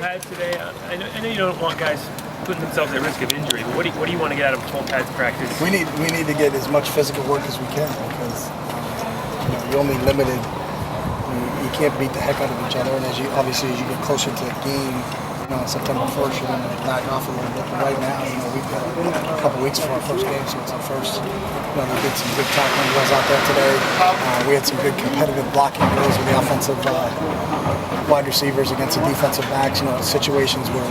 pads today? I know you don't want guys putting themselves at risk of injury, but what do you want to get out of full pads practice? We need to get as much physical work as we can because you're only limited. You can't beat the heck out of each other, and as you get closer to the game, on September 1st, you're going to back off a little bit. But right now, we've got a couple weeks for our first game, so it's our first. They did some good tackling drills out there today. We had some good competitive blocking drills with the offensive wide receivers against the defensive backs. Situations where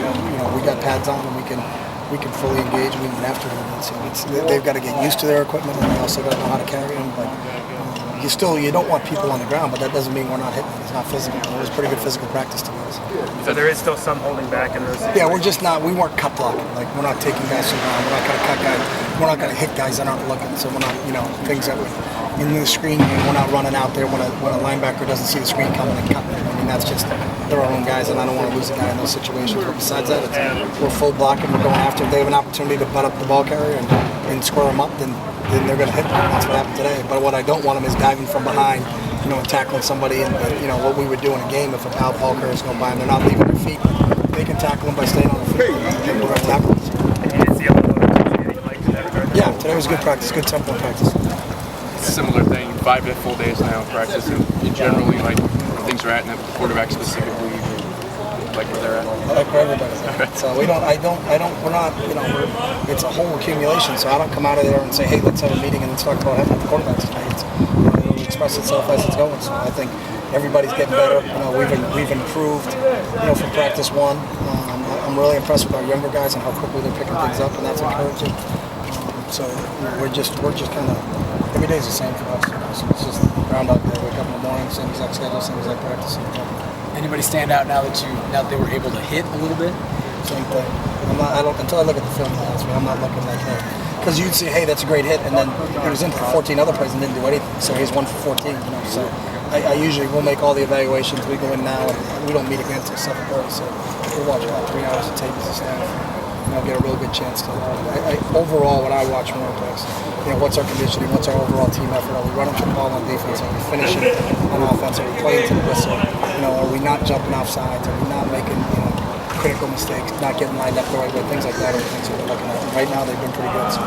we got pads on and we can fully engage. We went after them. So they've got to get used to their equipment, and they also got to know how to carry them. But you don't want people on the ground, but that doesn't mean we're not hitting them. It's not physical. It was pretty good physical practice to us. So there is still some holding back in those situations? Yeah, we weren't cut blocking. Like, we're not taking guys to the ground. We're not going to cut guys. We're not going to hit guys that aren't looking. So we're not, things that in the screen game, we're not running out there when a linebacker doesn't see the screen coming and cutting them. I mean, that's just, they're our own guys, and I don't want to lose a guy in those situations. But besides that, we're full blocking. We're going after. If they have an opportunity to butt up the ball carrier and square them up, then they're going to hit them. That's what happened today. But what I don't want them is diving from behind, and tackling somebody, and what we would do in a game if a ball carrier is going by and they're not leaving their feet. They can tackle them by staying on their feet and do right tackles. Yeah, today was good practice, good tempo practice. Similar thing, 5 full days now of practice, and generally, like, where things are at, and the quarterback specifically, like where they're at. I like where everybody's at. So we're not, it's a whole accumulation, so I don't come out of there and say, hey, let's have a meeting and let's talk about having the quarterbacks tonight. It'll express itself as it's going, so I think everybody's getting better. We've improved, from practice one. I'm really impressed with our younger guys and how quickly they're picking things up, and that's encouraging. So we're just kind of, every day's the same for us. So it's just Groundhog Day. Wake up in the morning, same exact schedule, same exact practice. Anybody stand out now that they were able to hit a little bit? Same thing. Until I look at the film, I'm not looking like that. Because you'd say, hey, that's a great hit, and then he was in for 14 other plays and didn't do anything. So he's 1 for 14. So I usually will make all the evaluations. We go in now, and we don't meet again until 7:30. So we'll watch about 3 hours of tape as a staff. I'll get a real good chance to. Overall, when I watch more plays, what's our conditioning? What's our overall team effort? Are we running the ball on defense? Are we finishing on offense? Are we playing to the whistle? Are we not jumping off sides? Are we not making critical mistakes? Not getting lined up the right way? Things like that are the things that we're looking at. And right now, they've been pretty good. So.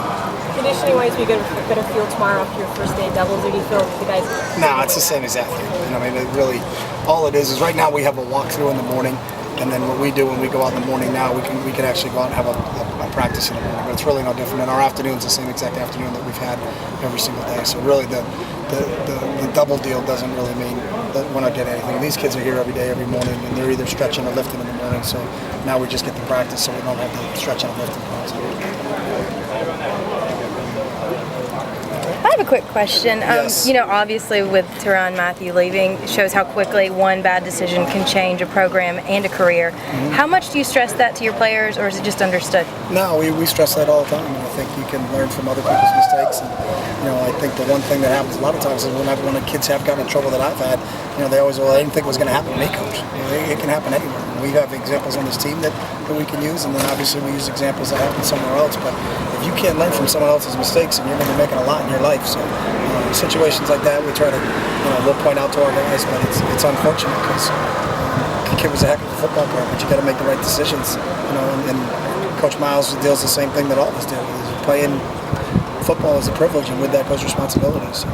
Conditioning-wise, we get a better feel tomorrow after your first day doubles, or do you feel the guys? No, it's the same exact thing. Really, all it is right now we have a walkthrough in the morning. And then what we do when we go out in the morning now, we can actually go out and have a practice in the morning. But it's really no different. And our afternoon's the same exact afternoon that we've had every single day. So really the double deal doesn't really mean that we're not getting anything. And these kids are here every day, every morning, and they're either stretching or lifting in the morning. So now we just get the practice so we don't have the stretching and lifting. I have a quick question. Yes. Obviously with Tyrann Mathieu leaving, it shows how quickly one bad decision can change a program and a career. Mm-hmm. How much do you stress that to your players, or is it just understood? No, we stress that all the time. I think you can learn from other people's mistakes. And, I think the one thing that happens a lot of times is when the kids have gotten in trouble that I've had, they always, I didn't think it was going to happen to me, coach. It can happen anywhere. We have examples on this team that we can use, and then obviously we use examples that happen somewhere else. But if you can't learn from someone else's mistakes, and you're going to be making a lot in your life. So situations like that, we try to, we'll point out to our guys, but it's unfortunate because the kid was a heck of a football player, but you got to make the right decisions. And Coach Miles deals the same thing that all of us do. Playing football is a privilege, and with that goes responsibility. So.